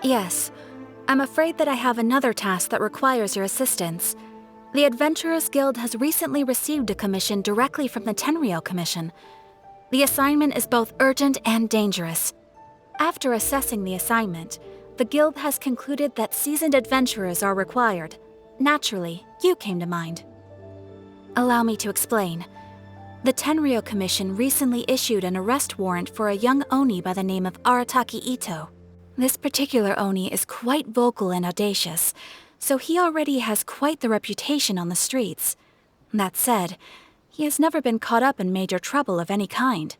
Yes. I'm afraid that I have another task that requires your assistance. The Adventurers Guild has recently received a commission directly from the Tenryou Commission. The assignment is both urgent and dangerous. After assessing the assignment, the Guild has concluded that seasoned adventurers are required. Naturally, you came to mind. Allow me to explain. The Tenryou Commission recently issued an arrest warrant for a young Oni by the name of Arataki Itto. This particular Oni is quite vocal and audacious, so he already has quite the reputation on the streets. That said, he has never been caught up in major trouble of any kind.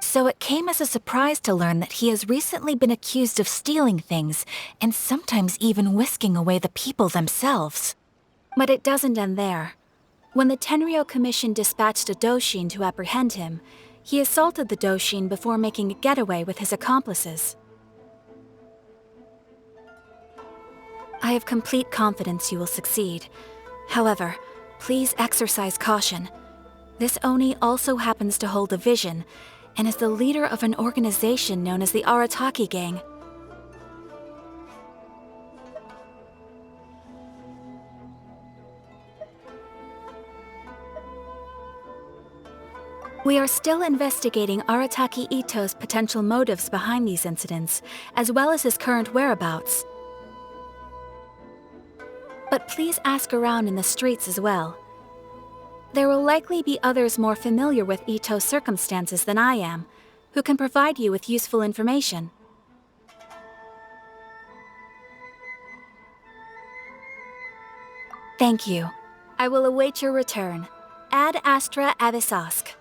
So it came as a surprise to learn that he has recently been accused of stealing things, and sometimes even whisking away the people themselves. But it doesn't end there. When the Tenryou Commission dispatched a Doshin to apprehend him, he assaulted the Doshin before making a getaway with his accomplices. I have complete confidence you will succeed. However, please exercise caution. This Oni also happens to hold a vision, and is the leader of an organization known as the Arataki Gang. We are still investigating Arataki Itto's potential motives behind these incidents, as well as his current whereabouts. But please ask around in the streets as well. There will likely be others more familiar with Itto's circumstances than I am, who can provide you with useful information. Thank you. I will await your return. Ad Astra Avisask.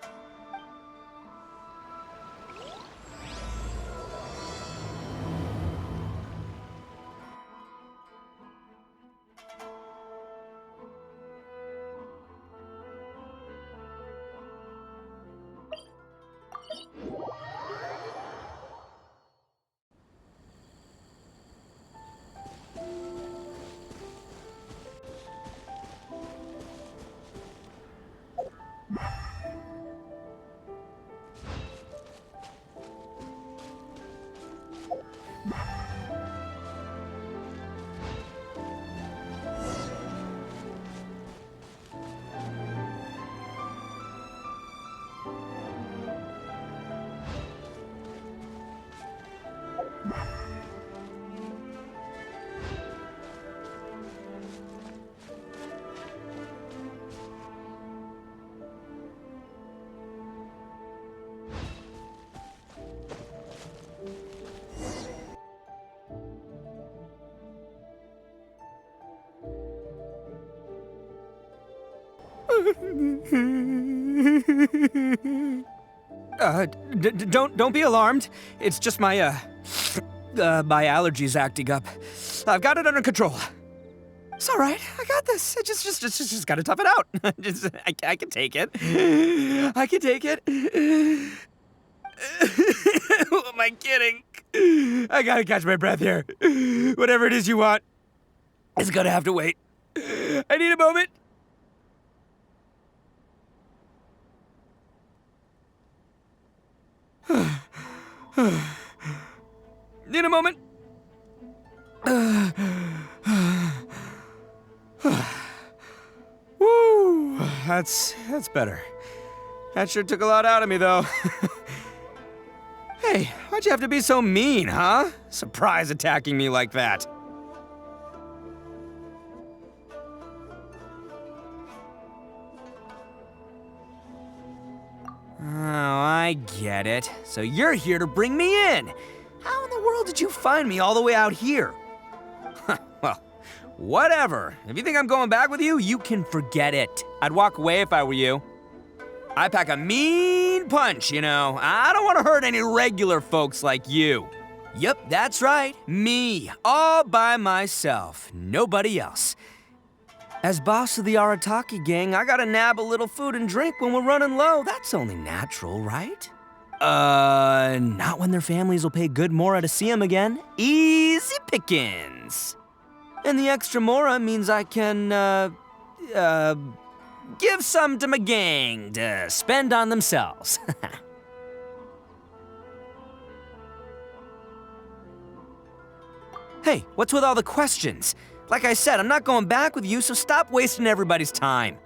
Don't be alarmed. It's just my allergies acting up. I've got it under control. It's all right. I got this. I just gotta tough it out. I can take it. I can take it. Who am I kidding? I gotta catch my breath here. Whatever it is you want, it's gonna have to wait. I need a moment. Need a moment. Woo, that's better. That sure took a lot out of me, though. Hey, why'd you have to be so mean, huh? Surprise attacking me like that. Oh, I get it. So you're here to bring me in. How in the world did you find me all the way out here? Well, whatever. If you think I'm going back with you, you can forget it. I'd walk away if I were you. I pack a mean punch, you know. I don't want to hurt any regular folks like you. Yep, that's right. Me, all by myself. Nobody else. As boss of the Arataki gang, I gotta nab a little food and drink when we're running low. That's only natural, right? Not when their families will pay good mora to see them again. Easy pickings. And the extra mora means I can, give some to my gang to spend on themselves. Hey, what's with all the questions? Like I said, I'm not going back with you, so stop wasting everybody's time.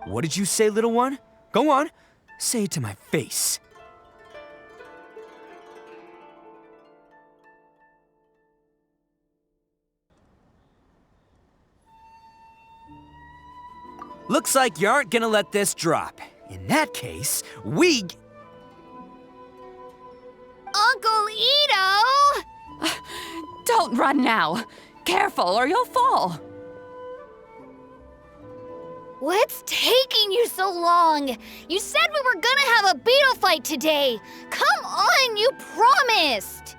What did you say, little one? Go on, say it to my face. Looks like you aren't gonna let this drop. In that case, Uncle Itto! Don't run now. Careful or you'll fall. What's taking you so long? You said we were gonna have a beetle fight today. Come on, you promised.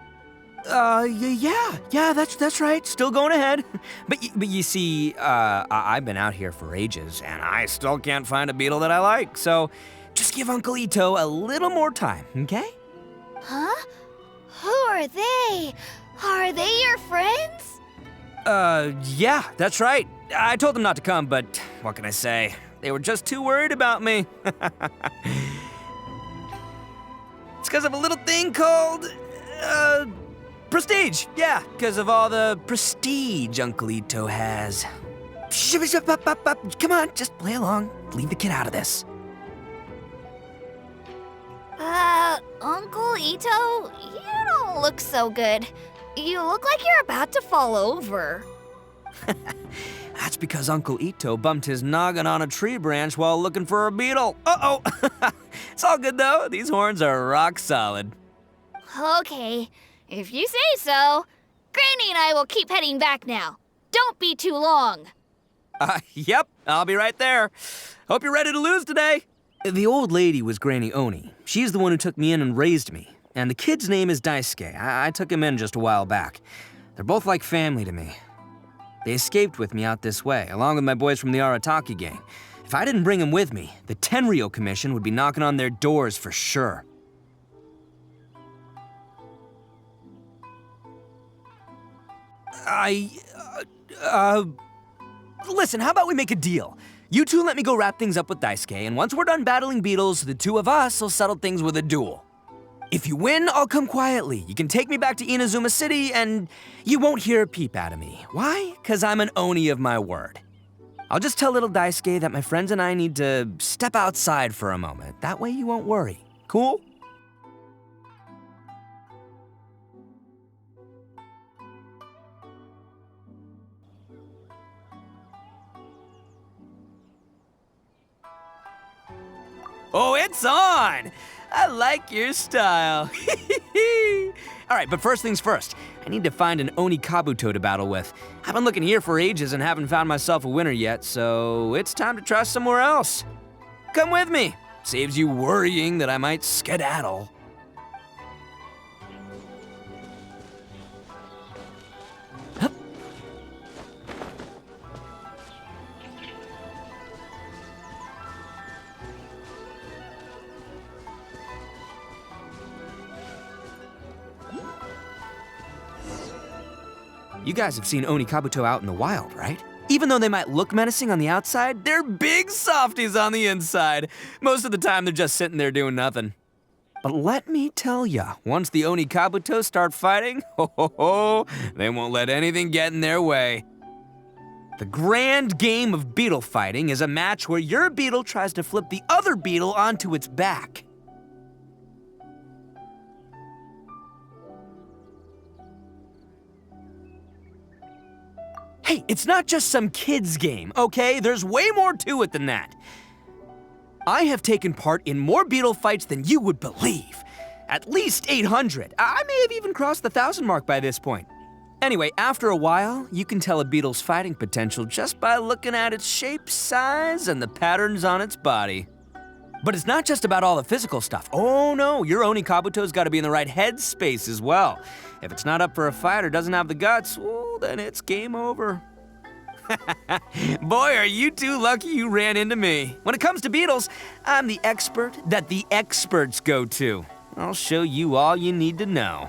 Yeah, that's right. Still going ahead. But you see, I've been out here for ages, and I still can't find a beetle that I like. So, just give Uncle Itto a little more time, okay? Huh? Who are they? Are they your friends? Yeah, that's right. I told them not to come, but what can I say? They were just too worried about me. It's because of a little thing called, prestige. Yeah, because of all the prestige Uncle Itto has. Come on, just play along. Leave the kid out of this. Uncle Itto, you don't look so good. You look like you're about to fall over. That's because Uncle Itto bumped his noggin on a tree branch while looking for a beetle. Uh-oh. It's all good, though. These horns are rock solid. Okay, if you say so. Granny and I will keep heading back now. Don't be too long. Yep, I'll be right there. Hope you're ready to lose today. The old lady was Granny Oni. She's the one who took me in and raised me. And the kid's name is Daisuke. I took him in just a while back. They're both like family to me. They escaped with me out this way, along with my boys from the Arataki gang. If I didn't bring them with me, the Tenryou Commission would be knocking on their doors for sure. Listen, how about we make a deal? You two let me go wrap things up with Daisuke, and once we're done battling beetles, the two of us will settle things with a duel. If you win, I'll come quietly. You can take me back to Inazuma City, and you won't hear a peep out of me. Why? 'Cause I'm an Oni of my word. I'll just tell little Daisuke that my friends and I need to step outside for a moment. That way you won't worry. Cool? Oh, it's on! I like your style. All right, but first things first. I need to find an Onikabuto to battle with. I've been looking here for ages and haven't found myself a winner yet, so it's time to try somewhere else. Come with me. Saves you worrying that I might skedaddle. Hup. You guys have seen Onikabuto out in the wild, right? Even though they might look menacing on the outside, they're big softies on the inside. Most of the time, they're just sitting there doing nothing. But let me tell ya, once the Onikabuto start fighting, they won't let anything get in their way. The grand game of beetle fighting is a match where your beetle tries to flip the other beetle onto its back. Hey, it's not just some kid's game, okay? There's way more to it than that. I have taken part in more beetle fights than you would believe. At least 800. I may have even crossed the 1,000 mark by this point. Anyway, after a while, you can tell a beetle's fighting potential just by looking at its shape, size, and the patterns on its body. But it's not just about all the physical stuff. Oh no, your Onikabuto's gotta be in the right headspace as well. If it's not up for a fight or doesn't have the guts, well, then it's game over. Boy, are you two lucky you ran into me. When it comes to beetles, I'm the expert that the experts go to. I'll show you all you need to know.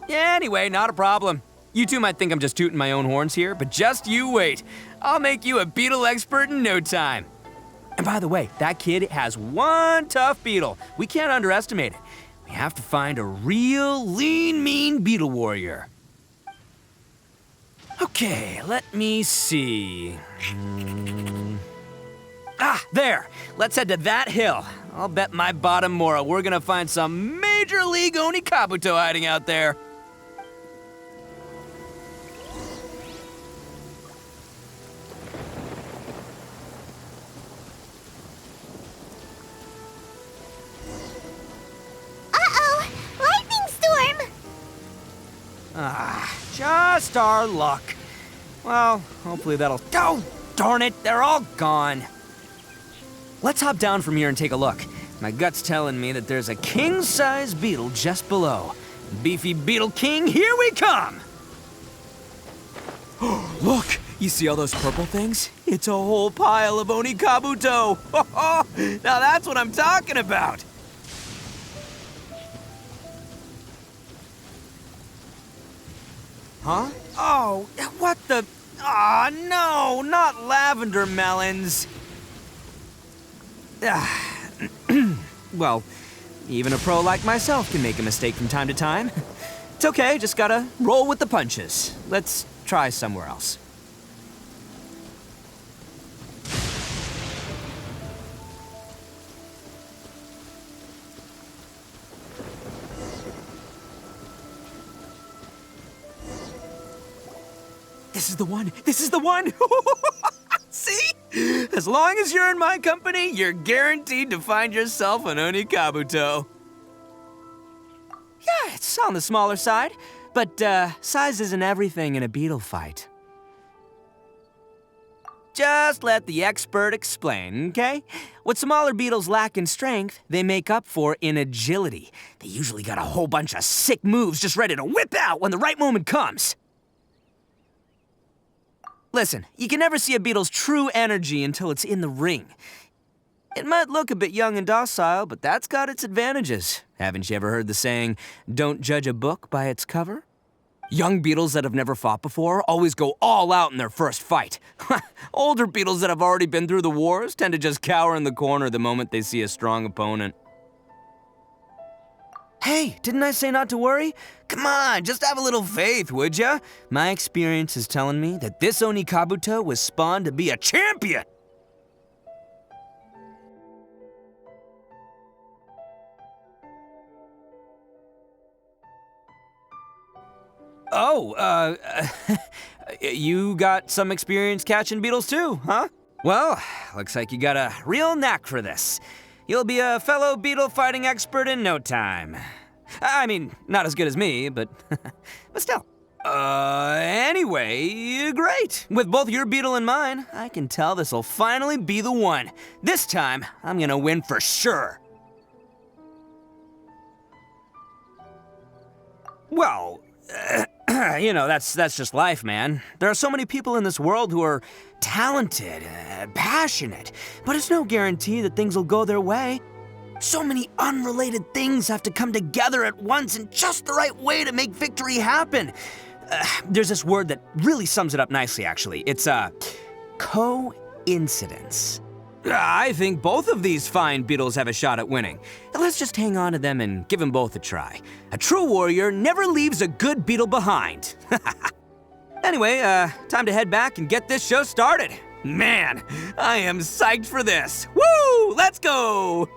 Yeah, anyway, not a problem. You two might think I'm just tooting my own horns here, but just you wait. I'll make you a beetle expert in no time. And by the way, that kid has one tough beetle. We can't underestimate it. We have to find a real lean, mean beetle warrior. Okay, let me see. There! Let's head to that hill. I'll bet my bottom moral we're gonna find some major league Onikabuto hiding out there. Uh-oh! Lightning storm! Just our luck. Well, hopefully that'll... Oh, darn it, they're all gone. Let's hop down from here and take a look. My gut's telling me that there's a king-size beetle just below. Beefy Beetle King, here we come! Look, you see all those purple things? It's a whole pile of Onikabuto. Now that's what I'm talking about. Huh? Oh, what the... Aw, no, not lavender melons. Well, even a pro like myself can make a mistake from time to time. It's okay, just gotta roll with the punches. Let's try somewhere else. This is the one! This is the one! See? As long as you're in my company, you're guaranteed to find yourself an Onikabuto. Yeah, it's on the smaller side, but size isn't everything in a beetle fight. Just let the expert explain, okay? What smaller beetles lack in strength, they make up for in agility. They usually got a whole bunch of sick moves just ready to whip out when the right moment comes. Listen, you can never see a beetle's true energy until it's in the ring. It might look a bit young and docile, but that's got its advantages. Haven't you ever heard the saying, don't judge a book by its cover? Young beetles that have never fought before always go all out in their first fight. Older beetles that have already been through the wars tend to just cower in the corner the moment they see a strong opponent. Hey, didn't I say not to worry? Come on, just have a little faith, would ya? My experience is telling me that this Onikabuto was spawned to be a champion! Oh, you got some experience catching beetles too, huh? Well, looks like you got a real knack for this. You'll be a fellow beetle fighting expert in no time. I mean, not as good as me, but still. Anyway, great. With both your beetle and mine, I can tell this'll finally be the one. This time, I'm gonna win for sure. Well, you know, that's just life, man. There are so many people in this world who are talented, passionate, but it's no guarantee that things will go their way. So many unrelated things have to come together at once in just the right way to make victory happen. There's this word that really sums it up nicely, actually. It's coincidence. I think both of these fine beetles have a shot at winning. Let's just hang on to them and give them both a try. A true warrior never leaves a good beetle behind. Anyway, time to head back and get this show started. Man, I am psyched for this. Woo! Let's go!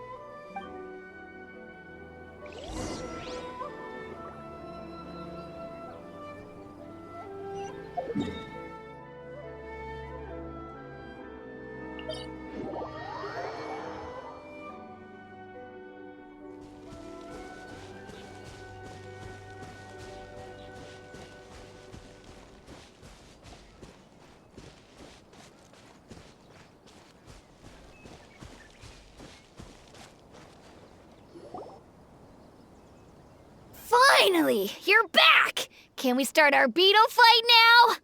Finally, you're back! Can we start our beetle fight now?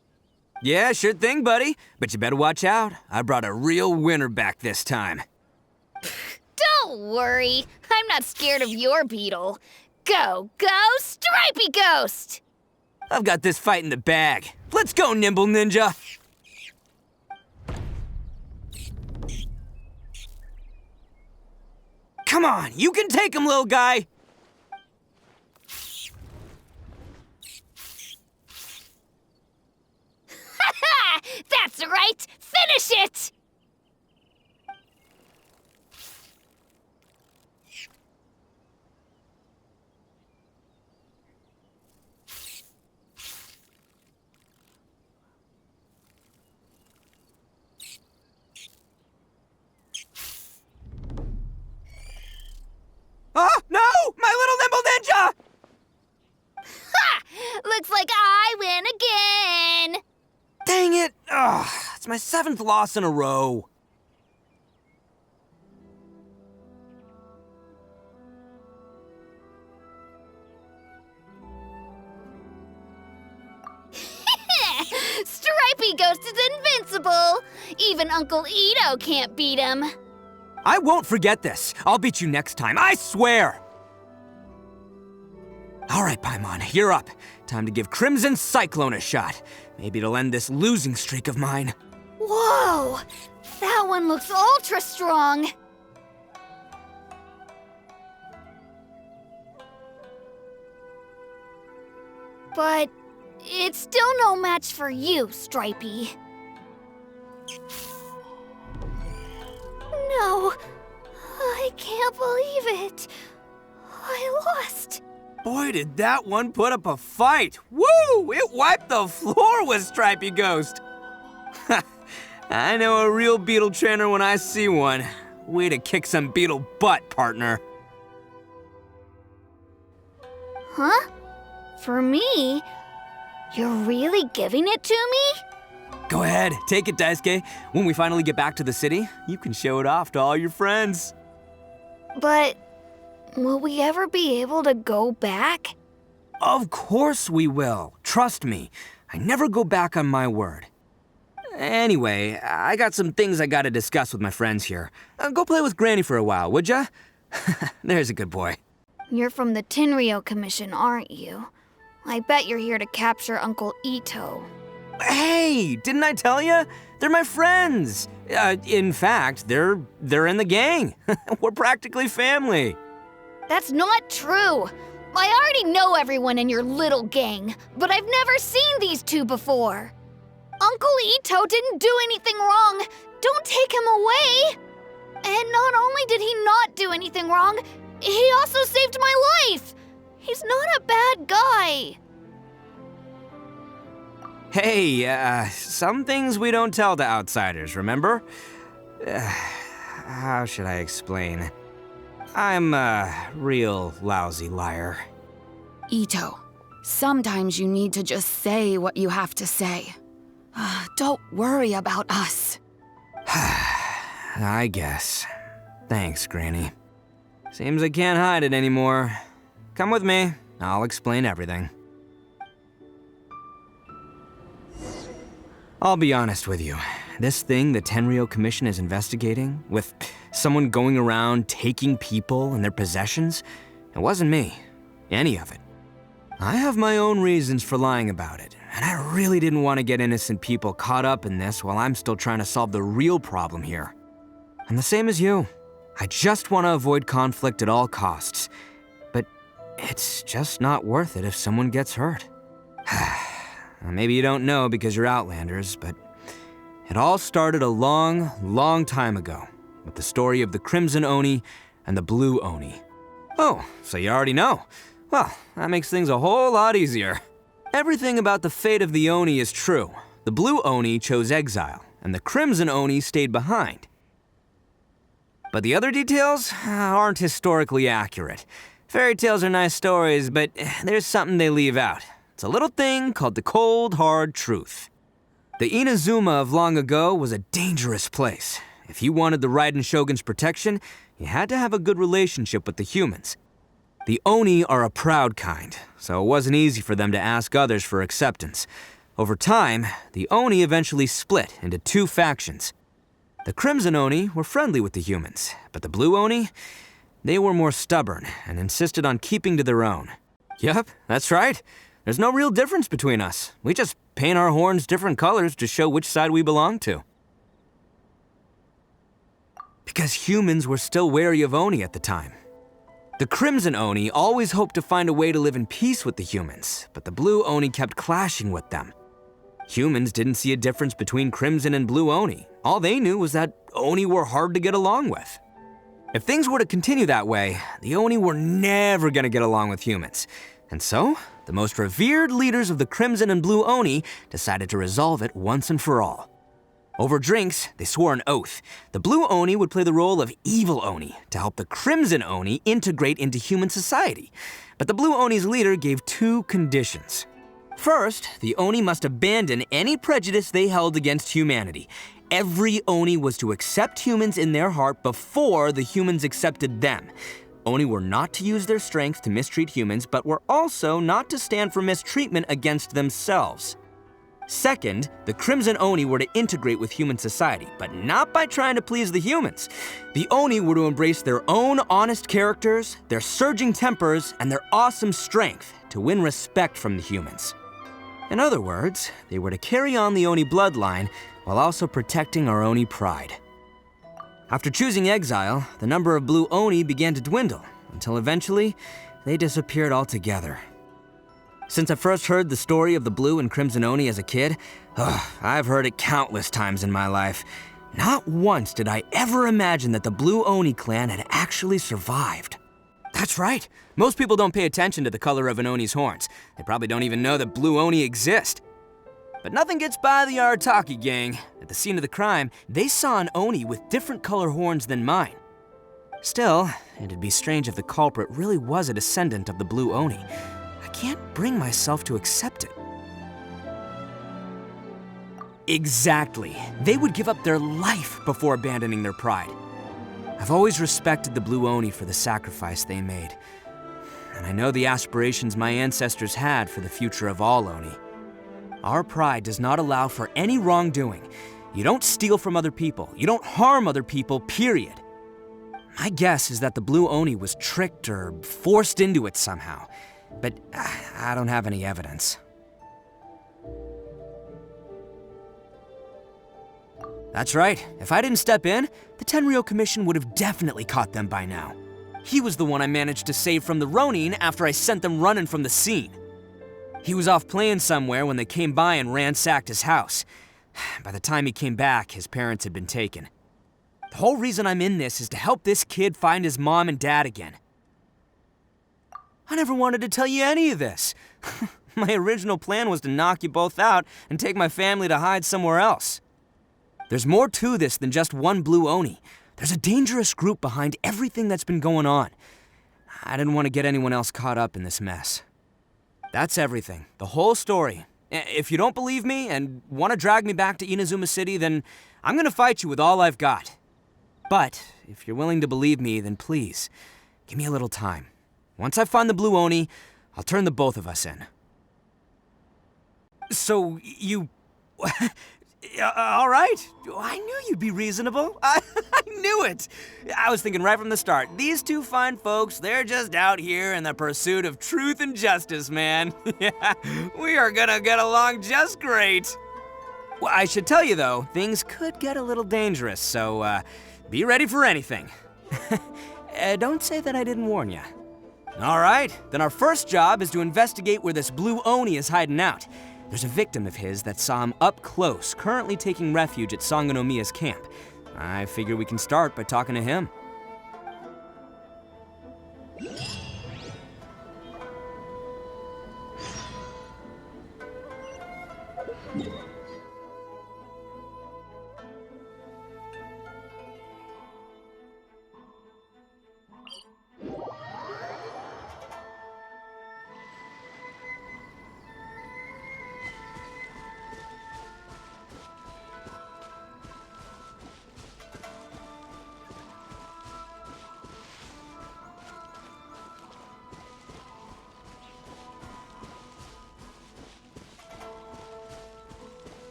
Yeah, sure thing, buddy. But you better watch out. I brought a real winner back this time. Don't worry, I'm not scared of your beetle. Go, Stripey Ghost! I've got this fight in the bag. Let's go, Nimble Ninja! Come on, you can take him, little guy! right, finish it! Oh, no! My little nimble ninja! Ha! Looks like I win again! Dang it! Ugh, it's my 7th loss in a row. Stripey Ghost is invincible! Even Uncle Itto can't beat him. I won't forget this. I'll beat you next time, I swear! Alright, Paimon, you're up. Time to give Crimson Cyclone a shot. Maybe it'll end this losing streak of mine. Whoa! That one looks ultra strong! But it's still no match for you, Stripey. No, I can't believe it. I lost. Boy, did that one put up a fight. Woo! It wiped the floor with Stripey Ghost. I know a real beetle trainer when I see one. Way to kick some beetle butt, partner. Huh? For me? You're really giving it to me? Go ahead, take it, Daisuke. When we finally get back to the city, you can show it off to all your friends. But will we ever be able to go back? Of course we will. Trust me. I never go back on my word. Anyway, I got some things I gotta discuss with my friends here. Go play with Granny for a while, would ya? There's a good boy. You're from the Tenryou Commission, aren't you? I bet you're here to capture Uncle Itto. Hey, didn't I tell ya? They're my friends. In fact, they're in the gang. We're practically family. That's not true. I already know everyone in your little gang, but I've never seen these two before. Uncle Itto didn't do anything wrong. Don't take him away. And not only did he not do anything wrong, he also saved my life. He's not a bad guy. Hey, some things we don't tell to outsiders, remember? How should I explain? I'm a real lousy liar. Itto, sometimes you need to just say what you have to say. Don't worry about us. I guess. Thanks, Granny. Seems I can't hide it anymore. Come with me. I'll explain everything. I'll be honest with you. This thing the Tenryou Commission is investigating, with someone going around taking people and their possessions, it wasn't me. Any of it. I have my own reasons for lying about it, and I really didn't want to get innocent people caught up in this while I'm still trying to solve the real problem here. I'm the same as you. I just want to avoid conflict at all costs. But it's just not worth it if someone gets hurt. Maybe you don't know because you're Outlanders, but it all started a long, long time ago with the story of the Crimson Oni and the Blue Oni. Oh, so you already know. Well, that makes things a whole lot easier. Everything about the fate of the Oni is true. The Blue Oni chose exile, and the Crimson Oni stayed behind. But the other details aren't historically accurate. Fairy tales are nice stories, but there's something they leave out. It's a little thing called the cold, hard truth. The Inazuma of long ago was a dangerous place. If you wanted the Raiden Shogun's protection, you had to have a good relationship with the humans. The Oni are a proud kind, so it wasn't easy for them to ask others for acceptance. Over time, the Oni eventually split into two factions. The Crimson Oni were friendly with the humans, but the Blue Oni, they were more stubborn and insisted on keeping to their own. Yup, that's right. There's no real difference between us. We just paint our horns different colors to show which side we belong to. Because humans were still wary of Oni at the time. The Crimson Oni always hoped to find a way to live in peace with the humans, but the Blue Oni kept clashing with them. Humans didn't see a difference between Crimson and Blue Oni. All they knew was that Oni were hard to get along with. If things were to continue that way, the Oni were never gonna get along with humans. And so, the most revered leaders of the Crimson and Blue Oni decided to resolve it once and for all. Over drinks, they swore an oath. The Blue Oni would play the role of evil Oni to help the Crimson Oni integrate into human society. But the Blue Oni's leader gave 2 conditions. First, the Oni must abandon any prejudice they held against humanity. Every Oni was to accept humans in their heart before the humans accepted them. Oni were not to use their strength to mistreat humans, but were also not to stand for mistreatment against themselves. Second, the Crimson Oni were to integrate with human society, but not by trying to please the humans. The Oni were to embrace their own honest characters, their surging tempers, and their awesome strength to win respect from the humans. In other words, they were to carry on the Oni bloodline while also protecting our Oni pride. After choosing exile, the number of Blue Oni began to dwindle, until eventually, they disappeared altogether. Since I first heard the story of the Blue and Crimson Oni as a kid, I've heard it countless times in my life. Not once did I ever imagine that the Blue Oni clan had actually survived. That's right, most people don't pay attention to the color of an Oni's horns. They probably don't even know that Blue Oni exist. But nothing gets by the Arataki gang. At the scene of the crime, they saw an Oni with different color horns than mine. Still, it'd be strange if the culprit really was a descendant of the Blue Oni. I can't bring myself to accept it. Exactly. They would give up their life before abandoning their pride. I've always respected the Blue Oni for the sacrifice they made. And I know the aspirations my ancestors had for the future of all Oni. Our pride does not allow for any wrongdoing. You don't steal from other people. You don't harm other people, period. My guess is that the Blue Oni was tricked or forced into it somehow. But I don't have any evidence. That's right. If I didn't step in, the Tenryou Commission would have definitely caught them by now. He was the one I managed to save from the Ronin after I sent them running from the scene. He was off playing somewhere when they came by and ransacked his house. By the time he came back, his parents had been taken. The whole reason I'm in this is to help this kid find his mom and dad again. I never wanted to tell you any of this. My original plan was to knock you both out and take my family to hide somewhere else. There's more to this than just one Blue Oni. There's a dangerous group behind everything that's been going on. I didn't want to get anyone else caught up in this mess. That's everything, the whole story. If you don't believe me and want to drag me back to Inazuma City, then I'm gonna fight you with all I've got. But if you're willing to believe me, then please, give me a little time. Once I find the Blue Oni, I'll turn the both of us in. So, you... all right. I knew you'd be reasonable. I knew it. I was thinking right from the start, these two fine folks, they're just out here in the pursuit of truth and justice, man. Yeah, we are gonna get along just great. Well, I should tell you though, things could get a little dangerous, so be ready for anything. Don't say that I didn't warn you. All right, then our first job is to investigate where this Blue Oni is hiding out. There's a victim of his that saw him up close, currently taking refuge at Sangonomiya's camp. I figure we can start by talking to him.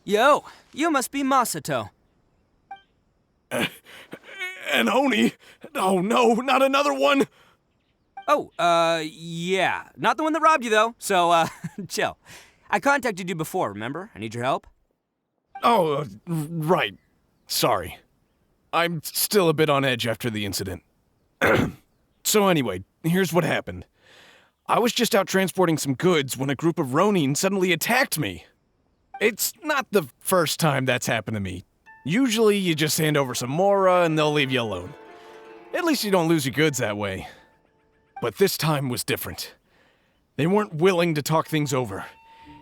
Yo, you must be Masato. An Oni? Oh no, not another one! Oh, yeah. Not the one that robbed you, though, so, chill. I contacted you before, remember? I need your help. Oh, right. Sorry. I'm still a bit on edge after the incident. So anyway, here's what happened. I was just out transporting some goods when a group of Ronin suddenly attacked me. It's not the first time that's happened to me. Usually you just hand over some mora and they'll leave you alone. At least you don't lose your goods that way. But this time was different. They weren't willing to talk things over.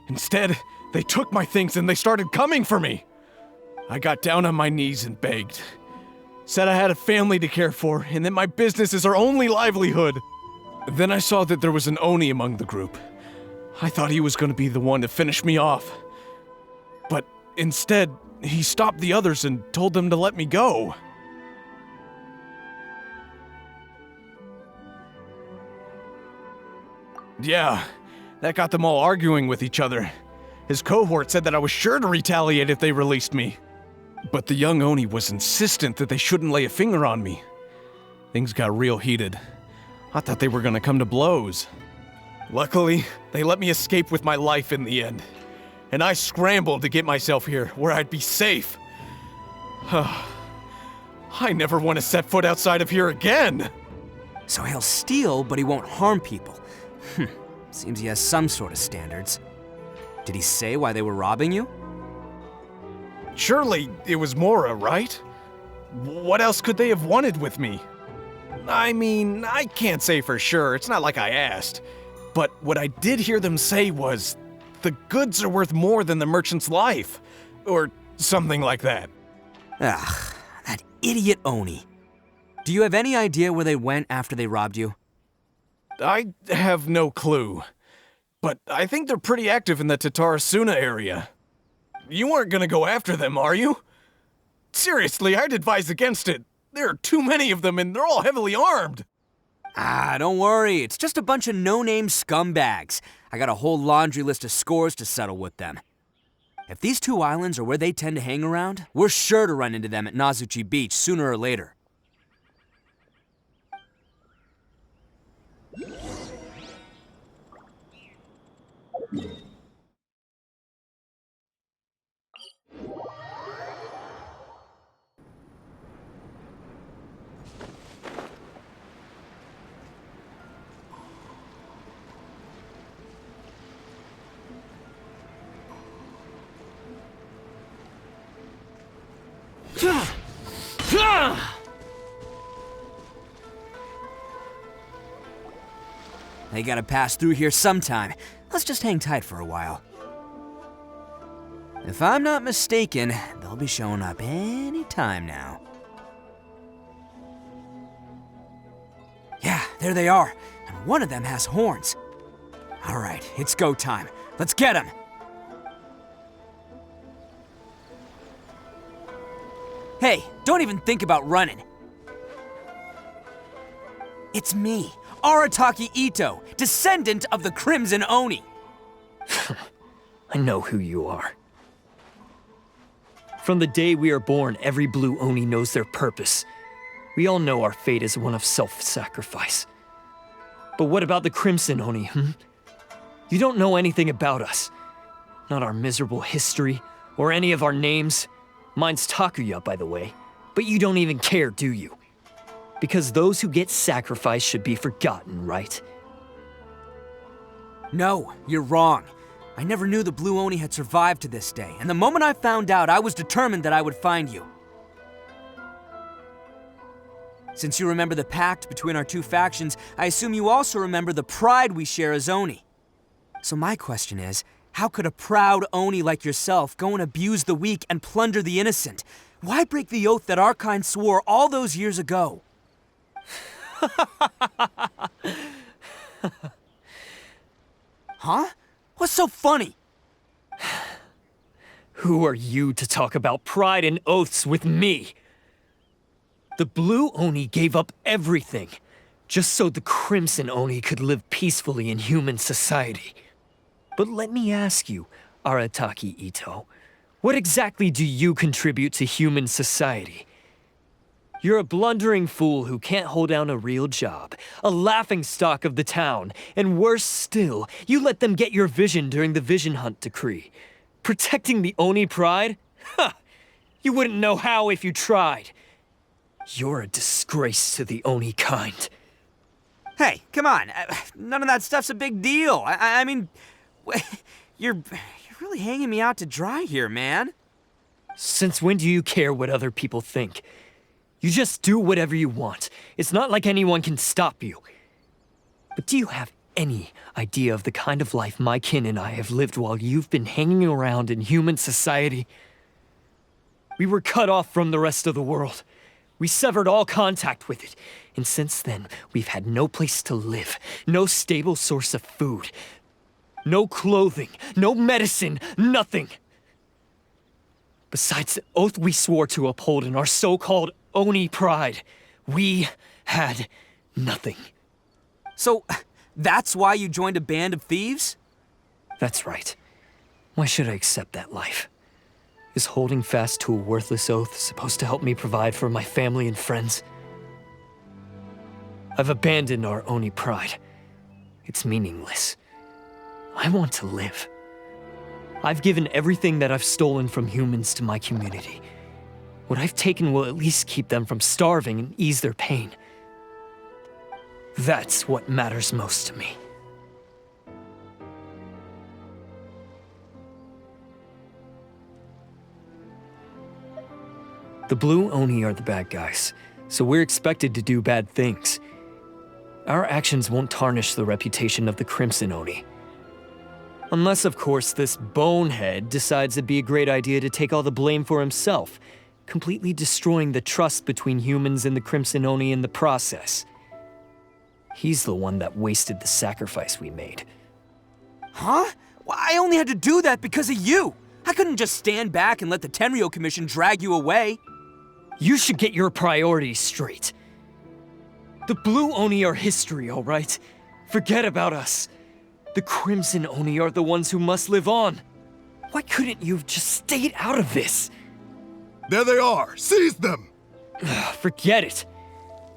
Instead, they took my things and they started coming for me. I got down on my knees and begged. Said I had a family to care for and that my business is our only livelihood. Then I saw that there was an Oni among the group. I thought he was going to be the one to finish me off. But instead, he stopped the others and told them to let me go. Yeah, that got them all arguing with each other. His cohort said that I was sure to retaliate if they released me. But the young Oni was insistent that they shouldn't lay a finger on me. Things got real heated. I thought they were gonna come to blows. Luckily, they let me escape with my life in the end. And I scrambled to get myself here, where I'd be safe. I never want to set foot outside of here again! So he'll steal, but he won't harm people. Seems he has some sort of standards. Did he say why they were robbing you? Surely it was Mora, right? What else could they have wanted with me? I mean, I can't say for sure, it's not like I asked. But what I did hear them say was, the goods are worth more than the merchant's life. Or something like that. Ugh, that idiot Oni. Do you have any idea where they went after they robbed you? I have no clue. But I think they're pretty active in the Tatarasuna area. You aren't gonna go after them, are you? Seriously, I'd advise against it. There are too many of them and they're all heavily armed. Ah, don't worry. It's just a bunch of no-name scumbags. I got a whole laundry list of scores to settle with them. If these two islands are where they tend to hang around, we're sure to run into them at Nazuchi Beach sooner or later. They gotta pass through here sometime. Let's just hang tight for a while. If I'm not mistaken, they'll be showing up any time now. Yeah, there they are. And one of them has horns. All right, it's go time. Let's get him. Hey, don't even think about running. It's me, Arataki Itto, descendant of the Crimson Oni. I know who you are. From the day we are born, every blue Oni knows their purpose. We all know our fate is one of self-sacrifice. But what about the Crimson Oni, You don't know anything about us. Not our miserable history, or any of our names. Mine's Takuya, by the way. But you don't even care, do you? Because those who get sacrificed should be forgotten, right? No, you're wrong. I never knew the Blue Oni had survived to this day, and the moment I found out, I was determined that I would find you. Since you remember the pact between our two factions, I assume you also remember the pride we share as Oni. So my question is, how could a proud Oni like yourself go and abuse the weak and plunder the innocent? Why break the oath that our kind swore all those years ago? Huh? What's so funny? Who are you to talk about pride and oaths with me? The Blue Oni gave up everything, just so the Crimson Oni could live peacefully in human society. But let me ask you, Arataki Itto, What exactly do you contribute to human society? You're a blundering fool who can't hold down a real job, a laughingstock of the town, and worse still, you let them get your vision during the Vision Hunt decree. Protecting the Oni pride? Ha! You wouldn't know how if you tried. You're a disgrace to the Oni kind. Hey, come on. None of that stuff's a big deal. I mean, you're really hanging me out to dry here, man. Since when do you care what other people think? You just do whatever you want. It's not like anyone can stop you. But do you have any idea of the kind of life my kin and I have lived while you've been hanging around in human society? We were cut off from the rest of the world. We severed all contact with it. And since then, we've had no place to live, no stable source of food, no clothing, no medicine, nothing. Besides the oath we swore to uphold in our so-called Oni pride, we had nothing. So, that's why you joined a band of thieves? That's right. Why should I accept that life? Is holding fast to a worthless oath supposed to help me provide for my family and friends? I've abandoned our Oni pride. It's meaningless. I want to live. I've given everything that I've stolen from humans to my community. What I've taken will at least keep them from starving and ease their pain. That's what matters most to me. The Blue Oni are the bad guys, so we're expected to do bad things. Our actions won't tarnish the reputation of the Crimson Oni. Unless, of course, this bonehead decides it'd be a great idea to take all the blame for himself, completely destroying the trust between humans and the Crimson Oni in the process. He's the one that wasted the sacrifice we made. Huh? Well, I only had to do that because of you. I couldn't just stand back and let the Tenryou Commission drag you away. You should get your priorities straight. The Blue Oni are history, all right? Forget about us. The Crimson Oni are the ones who must live on. Why couldn't you have just stayed out of this? There they are! Seize them! Forget it.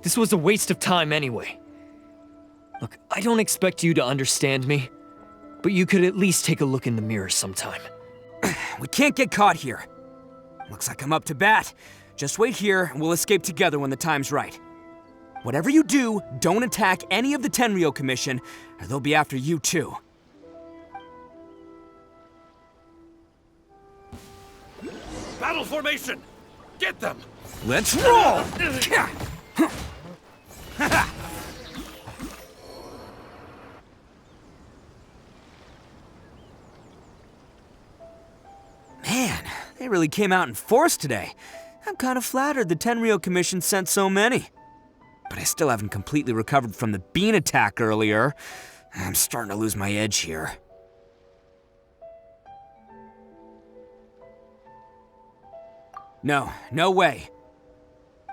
This was a waste of time anyway. Look, I don't expect you to understand me, but you could at least take a look in the mirror sometime. We can't get caught here. Looks like I'm up to bat. Just wait here, and we'll escape together when the time's right. Whatever you do, don't attack any of the Tenryou Commission, or they'll be after you too. Battle formation! Get them! Let's roll! Man, they really came out in force today. I'm kind of flattered the Tenryou Commission sent so many. But I still haven't completely recovered from the bean attack earlier. I'm starting to lose my edge here. No way.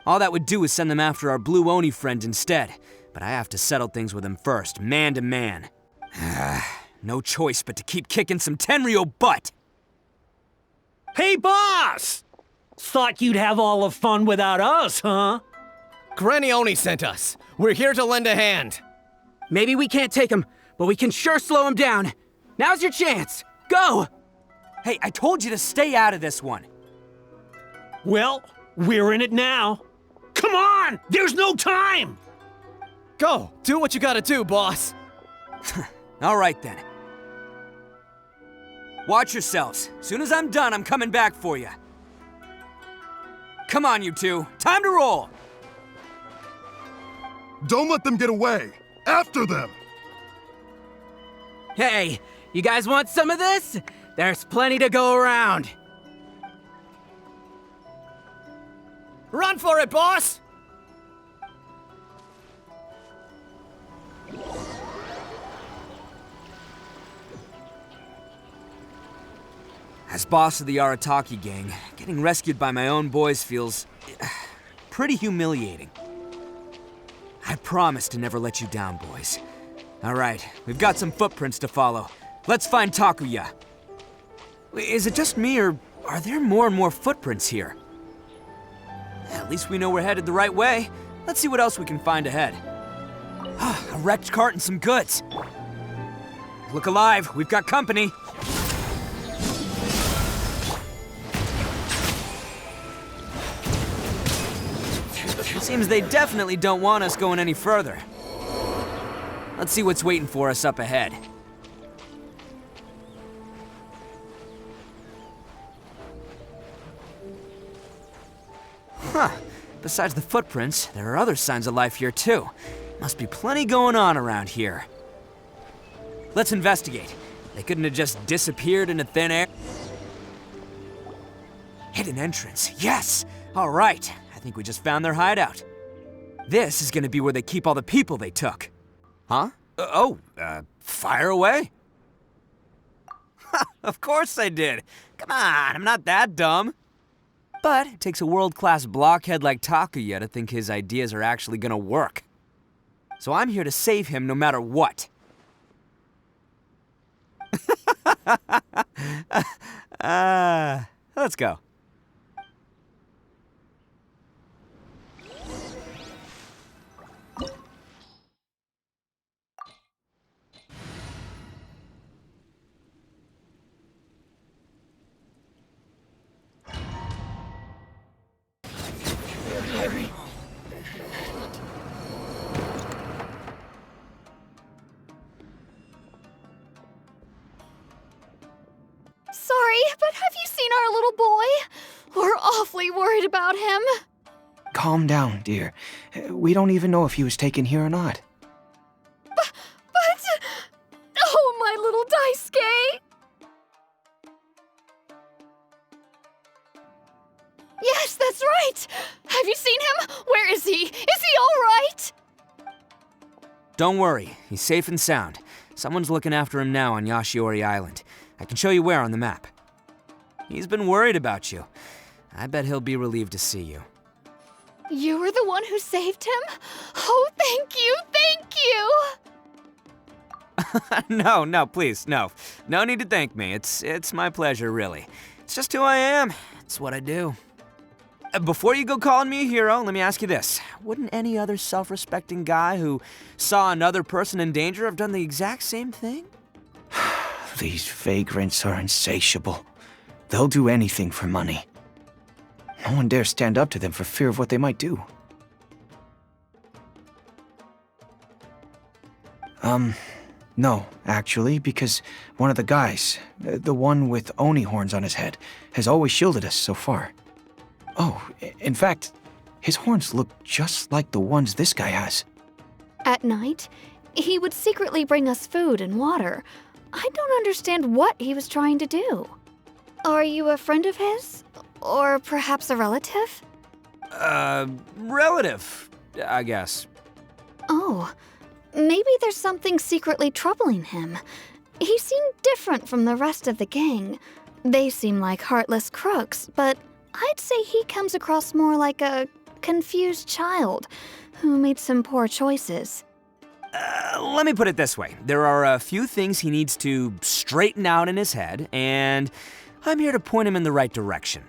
All that would do is send them after our Blue Oni friend instead. But I have to settle things with him first, man to man. No choice but to keep kicking some Tenryou butt. Hey, boss! Thought you'd have all the fun without us, huh? Granny Oni sent us. We're here to lend a hand. Maybe we can't take him, but we can sure slow him down. Now's your chance. Go! Hey, I told you to stay out of this one. Well, we're in it now. Come on! There's no time! Go! Do what you gotta do, boss. All right then. Watch yourselves. Soon as I'm done, I'm coming back for you. Come on, you two. Time to roll! Don't let them get away! After them! Hey, you guys want some of this? There's plenty to go around. Run for it, boss! As boss of the Arataki gang, getting rescued by my own boys feels pretty humiliating. I promise to never let you down, boys. All right, we've got some footprints to follow. Let's find Takuya. Is it just me, or Are there more and more footprints here? At least we know we're headed the right way. Let's see what else we can find ahead. A wrecked cart and some goods. Look alive, we've got company. Seems they definitely don't want us going any further. Let's see what's waiting for us up ahead. Huh. Besides the footprints, there are other signs of life here too. Must be plenty going on around here. Let's investigate. They couldn't have just disappeared into thin air. Hidden entrance, yes! All right, I think we just found their hideout. This is gonna be where they keep all the people they took. Huh? Fire away? Of course I did. Come on, I'm not that dumb. But it takes a world-class blockhead like Takuya to think his ideas are actually gonna work. So I'm here to save him no matter what. Let's go. Sorry, but have you seen our little boy? We're awfully worried about him. Calm down, dear. We don't even know if he was taken here or not. But... Oh, my little Daisuke! Yes, that's right! Have you seen him? Where is he? Is he all right? Don't worry, he's safe and sound. Someone's looking after him now on Yashiori Island. I can show you where on the map. He's been worried about you. I bet he'll be relieved to see you. You were the one who saved him? Oh, thank you, thank you! No, please, no. No need to thank me. It's my pleasure, really. It's just who I am. It's what I do. Before you go calling me a hero, let me ask you this. Wouldn't any other self-respecting guy who saw another person in danger have done the exact same thing? These vagrants are insatiable. They'll do anything for money. No one dares stand up to them for fear of what they might do. No, actually, because one of the guys, the one with Oni horns on his head, has always shielded us so far. Oh, in fact, his horns look just like the ones this guy has. At night, he would secretly bring us food and water. I don't understand what he was trying to do. Are you a friend of his? Or perhaps a relative? Relative, I guess. Oh, maybe there's something secretly troubling him. He seemed different from the rest of the gang. They seem like heartless crooks, but I'd say he comes across more like a confused child who made some poor choices. Let me put it this way. There are a few things he needs to straighten out in his head, and I'm here to point him in the right direction.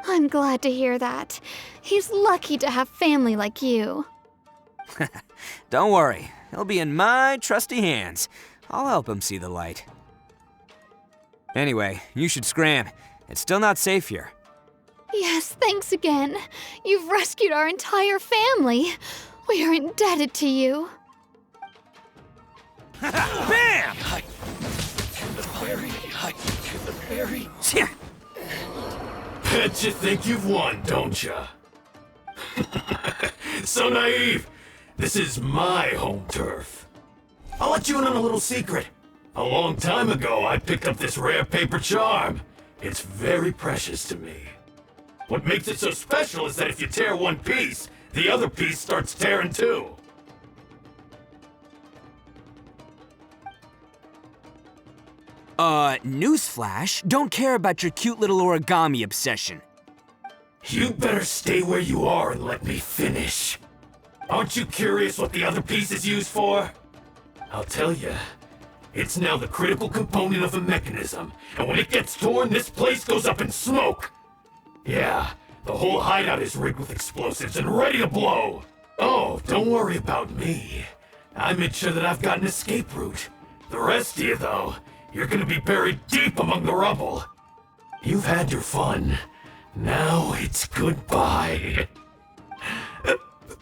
I'm glad to hear that. He's lucky to have family like you. Don't worry. He'll be in my trusty hands. I'll help him see the light. Anyway, you should scram. It's still not safe here. Yes, thanks again. You've rescued our entire family. We are indebted to you. Bam! Bet you think you've won, don't ya? So naive. This is my home turf. I'll let you in on a little secret. A long time ago, I picked up this rare paper charm. It's very precious to me. What makes it so special is that if you tear one piece, the other piece starts tearing too. Newsflash, don't care about your cute little origami obsession. You better stay where you are and let me finish. Aren't you curious what the other piece is used for? I'll tell you. It's now the critical component of the mechanism, and when it gets torn, this place goes up in smoke! Yeah, the whole hideout is rigged with explosives and ready to blow! Oh, don't worry about me. I made sure that I've got an escape route. The rest of you, though, you're gonna be buried deep among the rubble. You've had your fun. Now it's goodbye.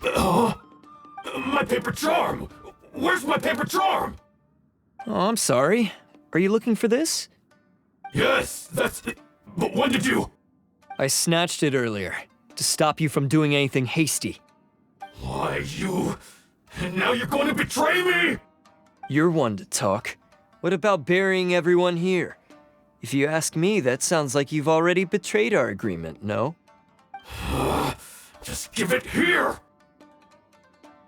My paper charm! Where's my paper charm? Oh, I'm sorry. Are you looking for this? Yes, that's it. But when did you? I snatched it earlier, to stop you from doing anything hasty. Why, you... And now you're going to betray me? You're one to talk. What about burying everyone here? If you ask me, that sounds like you've already betrayed our agreement, no? Just give it here!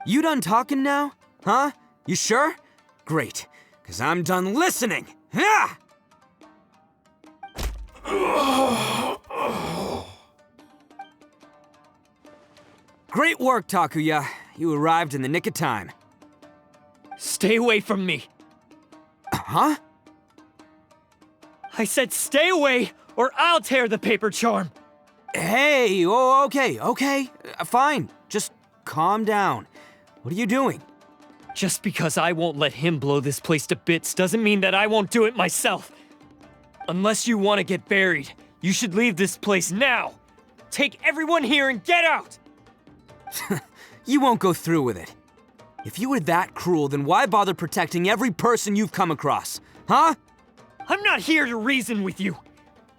You done talking now? Huh? You sure? Great, 'cause I'm done listening! Ha! Great work, Takuya. You arrived in the nick of time. Stay away from me! Huh? I said stay away, or I'll tear the paper charm! Hey, oh, okay. Fine. Just calm down. What are you doing? Just because I won't let him blow this place to bits doesn't mean that I won't do it myself. Unless you want to get buried, you should leave this place now. Take everyone here and get out! You won't go through with it. If you were that cruel, then why bother protecting every person you've come across? Huh? I'm not here to reason with you.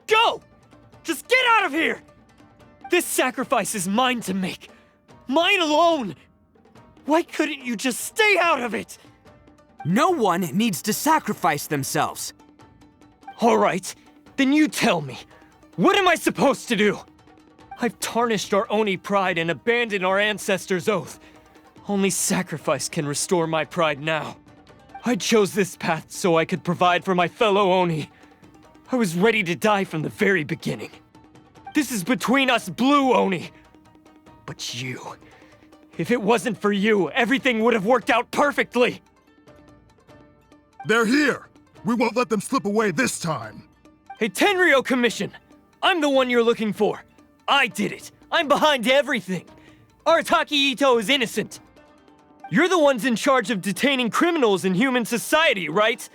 Go! Just get out of here! This sacrifice is mine to make. Mine alone! Why couldn't you just stay out of it? No one needs to sacrifice themselves. All right, then you tell me. What am I supposed to do? I've tarnished our Oni pride and abandoned our ancestors' oath. Only sacrifice can restore my pride now. I chose this path so I could provide for my fellow Oni. I was ready to die from the very beginning. This is between us blue Oni. But you... If it wasn't for you, everything would have worked out perfectly! They're here! We won't let them slip away this time! Hey, Tenryou Commission! I'm the one you're looking for. I did it. I'm behind everything. Arataki Itto is innocent. You're the ones in charge of detaining criminals in human society, right?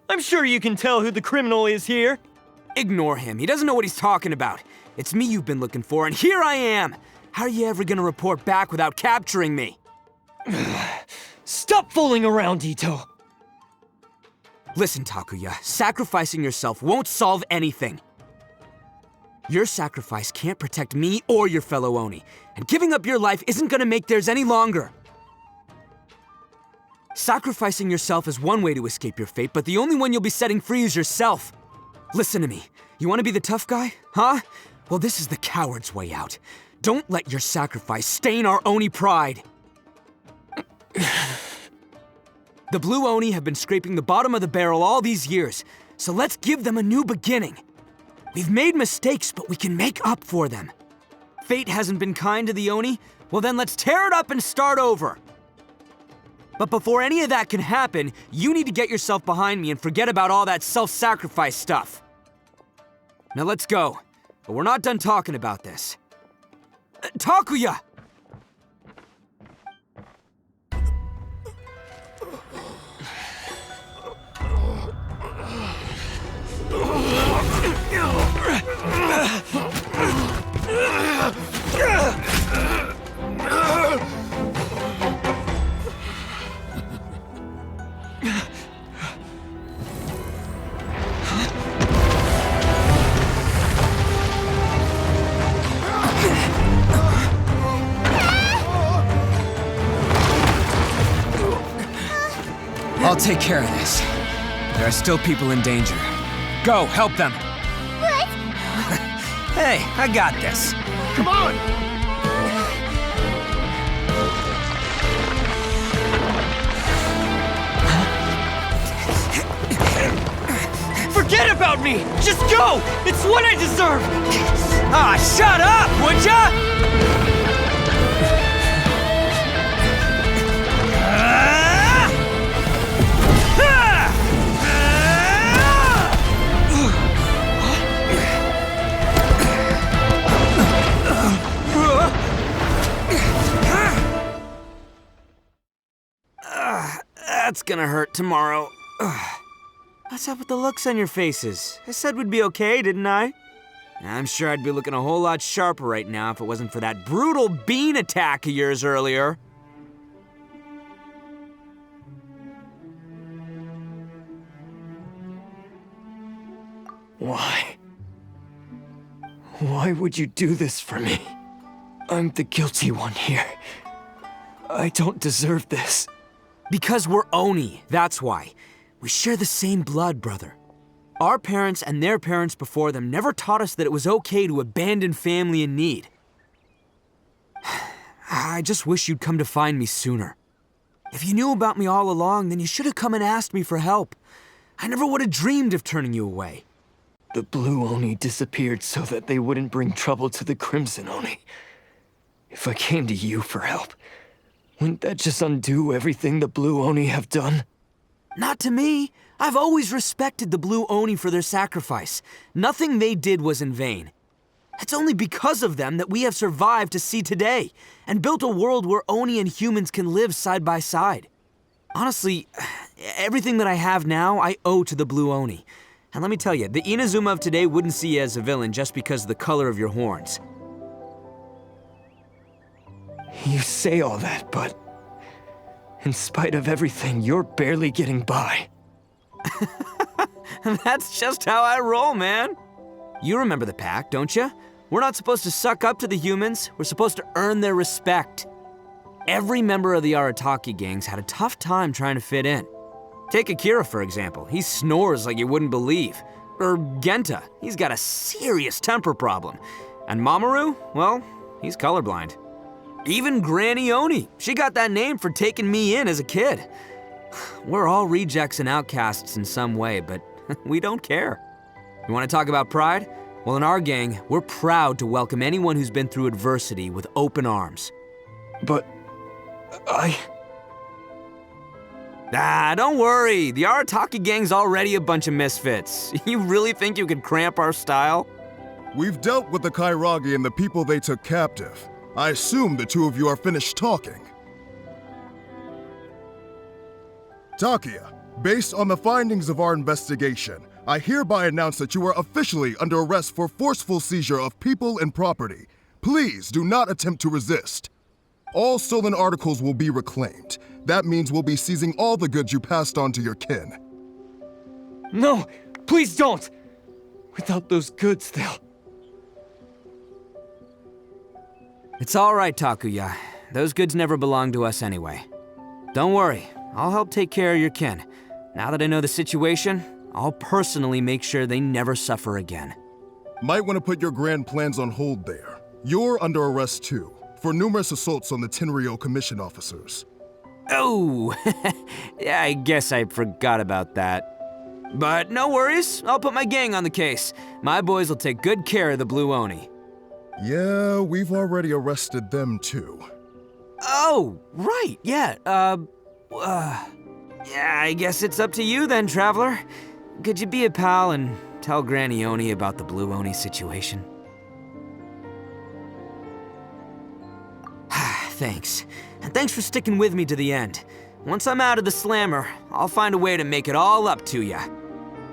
I'm sure you can tell who the criminal is here. Ignore him. He doesn't know what he's talking about. It's me you've been looking for, and here I am! How are you ever gonna report back without capturing me? Stop fooling around, Itto! Listen, Takuya, sacrificing yourself won't solve anything. Your sacrifice can't protect me or your fellow Oni, and giving up your life isn't gonna make theirs any longer. Sacrificing yourself is one way to escape your fate, but the only one you'll be setting free is yourself. Listen to me. You wanna be the tough guy? Huh? Well, this is the coward's way out. Don't let your sacrifice stain our Oni pride. The blue Oni have been scraping the bottom of the barrel all these years, so let's give them a new beginning. We've made mistakes, but we can make up for them. Fate hasn't been kind to the Oni? Well then let's tear it up and start over. But before any of that can happen, you need to get yourself behind me and forget about all that self-sacrifice stuff. Now let's go, but we're not done talking about this. Takuya! I'll take care of this. There are still people in danger. Go, help them! What? Hey, I got this. Come on! Forget about me! Just go! It's what I deserve! Ah, shut up, would ya? That's gonna hurt tomorrow. Ugh. What's up with the looks on your faces? I said we'd be okay, didn't I? I'm sure I'd be looking a whole lot sharper right now if it wasn't for that brutal bean attack of yours earlier. Why? Why would you do this for me? I'm the guilty one here. I don't deserve this. Because we're Oni, that's why. We share the same blood, brother. Our parents and their parents before them never taught us that it was okay to abandon family in need. I just wish you'd come to find me sooner. If you knew about me all along, then you should have come and asked me for help. I never would have dreamed of turning you away. The Blue Oni disappeared so that they wouldn't bring trouble to the Crimson Oni. If I came to you for help, wouldn't that just undo everything the Blue Oni have done? Not to me. I've always respected the Blue Oni for their sacrifice. Nothing they did was in vain. It's only because of them that we have survived to see today, and built a world where Oni and humans can live side by side. Honestly, everything that I have now, I owe to the Blue Oni. And let me tell you, the Inazuma of today wouldn't see you as a villain just because of the color of your horns. You say all that, but in spite of everything, you're barely getting by. That's just how I roll, man. You remember the pact, don't you? We're not supposed to suck up to the humans. We're supposed to earn their respect. Every member of the Arataki gangs had a tough time trying to fit in. Take Akira, for example. He snores like you wouldn't believe. Or Genta. He's got a serious temper problem. And Mamoru, well, he's colorblind. Even Granny Oni. She got that name for taking me in as a kid. We're all rejects and outcasts in some way, but we don't care. You want to talk about pride? Well, in our gang, we're proud to welcome anyone who's been through adversity with open arms. But don't worry. The Arataki gang's already a bunch of misfits. You really think you could cramp our style? We've dealt with the Kairagi and the people they took captive. I assume the two of you are finished talking. Takuya, based on the findings of our investigation, I hereby announce that you are officially under arrest for forceful seizure of people and property. Please do not attempt to resist. All stolen articles will be reclaimed. That means we'll be seizing all the goods you passed on to your kin. No, please don't! Without those goods, they'll... It's all right, Takuya. Those goods never belonged to us anyway. Don't worry, I'll help take care of your kin. Now that I know the situation, I'll personally make sure they never suffer again. Might want to put your grand plans on hold there. You're under arrest too, for numerous assaults on the Tenryou Commission officers. Oh, yeah, I guess I forgot about that. But no worries, I'll put my gang on the case. My boys will take good care of the Blue Oni. Yeah, we've already arrested them too. Oh, right, yeah, yeah, I guess it's up to you then, Traveler. Could you be a pal and tell Granny Oni about the Blue Oni situation? Thanks. And thanks for sticking with me to the end. Once I'm out of the slammer, I'll find a way to make it all up to ya.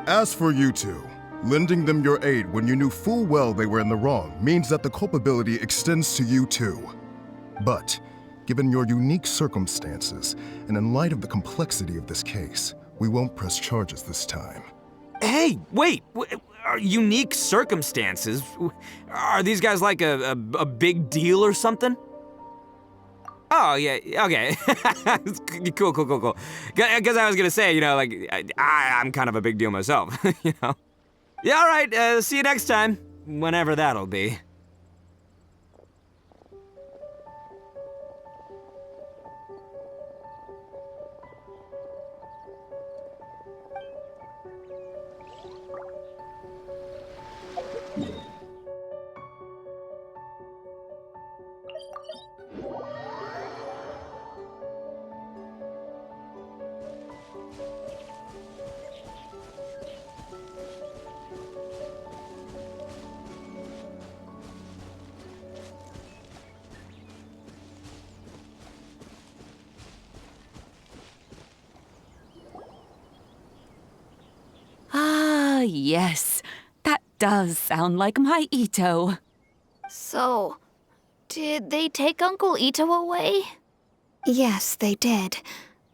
As for you two, lending them your aid when you knew full well they were in the wrong means that the culpability extends to you too. But, given your unique circumstances, and in light of the complexity of this case, we won't press charges this time. Hey, wait! Are unique circumstances? Are these guys like a big deal or something? Oh, yeah, okay. Cool. Because I was gonna say, you know, like, I'm kind of a big deal myself, you know? Yeah, all right, see you next time. Whenever that'll be. yes. That does sound like my Itto. So, did they take Uncle Itto away? Yes, they did.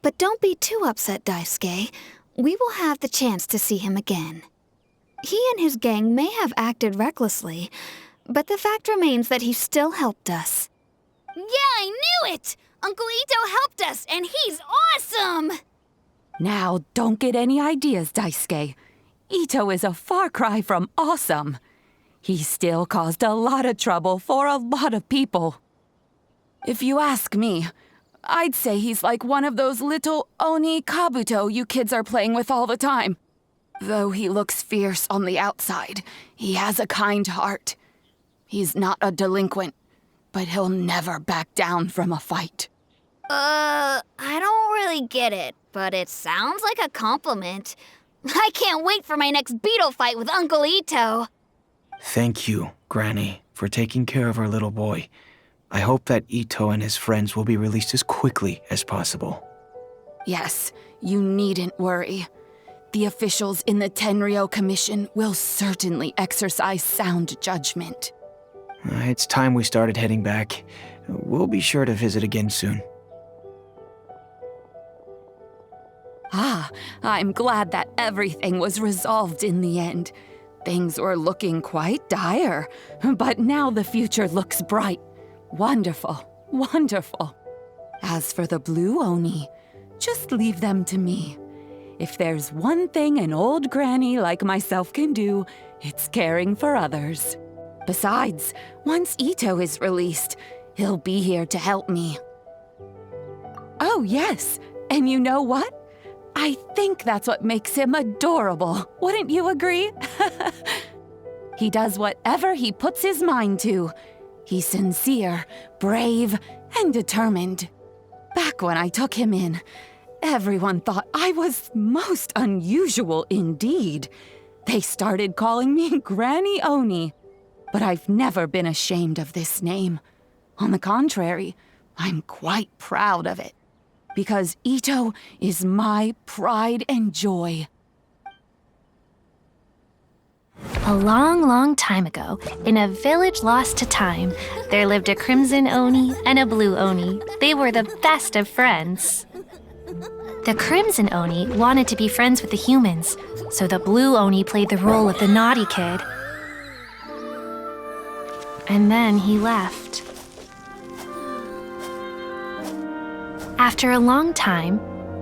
But don't be too upset, Daisuke. We will have the chance to see him again. He and his gang may have acted recklessly, but the fact remains that he still helped us. Yeah, I knew it! Uncle Itto helped us, and he's awesome! Now, don't get any ideas, Daisuke. Itto is a far cry from awesome. He still caused a lot of trouble for a lot of people. If you ask me, I'd say he's like one of those little Onikabuto you kids are playing with all the time. Though he looks fierce on the outside, he has a kind heart. He's not a delinquent, but he'll never back down from a fight. I don't really get it, but it sounds like a compliment. I can't wait for my next beetle fight with Uncle Itto. Thank you, Granny, for taking care of our little boy. I hope that Itto and his friends will be released as quickly as possible. Yes, you needn't worry. The officials in the Tenryou Commission will certainly exercise sound judgment. It's time we started heading back. We'll be sure to visit again soon. I'm glad that everything was resolved in the end. Things were looking quite dire, but now the future looks bright. Wonderful, wonderful. As for the Blue Oni, just leave them to me. If there's one thing an old granny like myself can do, it's caring for others. Besides, once Itto is released, he'll be here to help me. Oh, yes, and you know what? I think that's what makes him adorable. Wouldn't you agree? He does whatever he puts his mind to. He's sincere, brave, and determined. Back when I took him in, everyone thought I was most unusual indeed. They started calling me Granny Oni, but I've never been ashamed of this name. On the contrary, I'm quite proud of it, because Itto is my pride and joy. A long, long time ago, in a village lost to time, there lived a crimson Oni and a blue Oni. They were the best of friends. The crimson Oni wanted to be friends with the humans, so the blue Oni played the role of the naughty kid. And then he left. After a long time,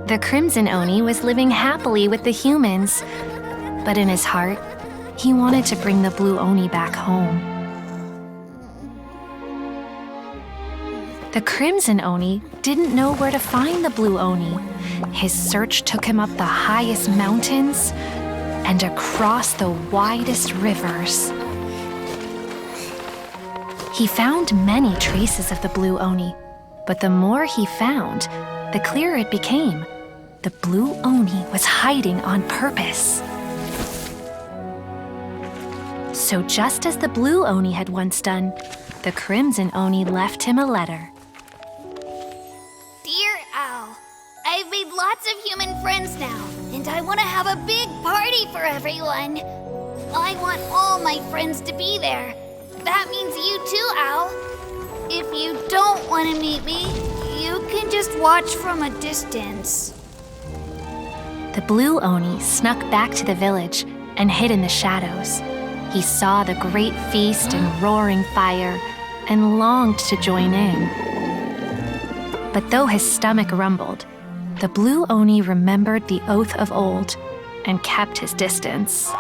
the crimson Oni was living happily with the humans, but in his heart, he wanted to bring the blue Oni back home. The crimson Oni didn't know where to find the blue Oni. His search took him up the highest mountains and across the widest rivers. He found many traces of the blue Oni, but the more he found, the clearer it became. The blue Oni was hiding on purpose. So just as the blue Oni had once done, the crimson Oni left him a letter. Dear Owl, I've made lots of human friends now, and I want to have a big party for everyone. I want all my friends to be there. That means you too, Owl. If you don't want to meet me, you can just watch from a distance. The blue Oni snuck back to the village and hid in the shadows. He saw the great feast and roaring fire and longed to join in. But though his stomach rumbled, the blue Oni remembered the oath of old and kept his distance.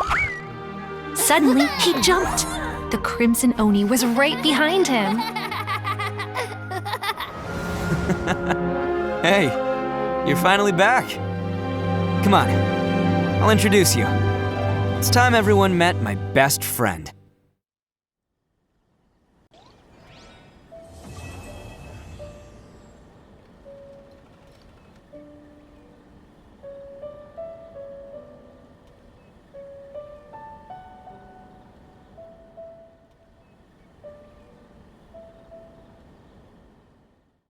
Suddenly, he jumped. The crimson Oni was right behind him. Hey, you're finally back. Come on, I'll introduce you. It's time everyone met my best friend.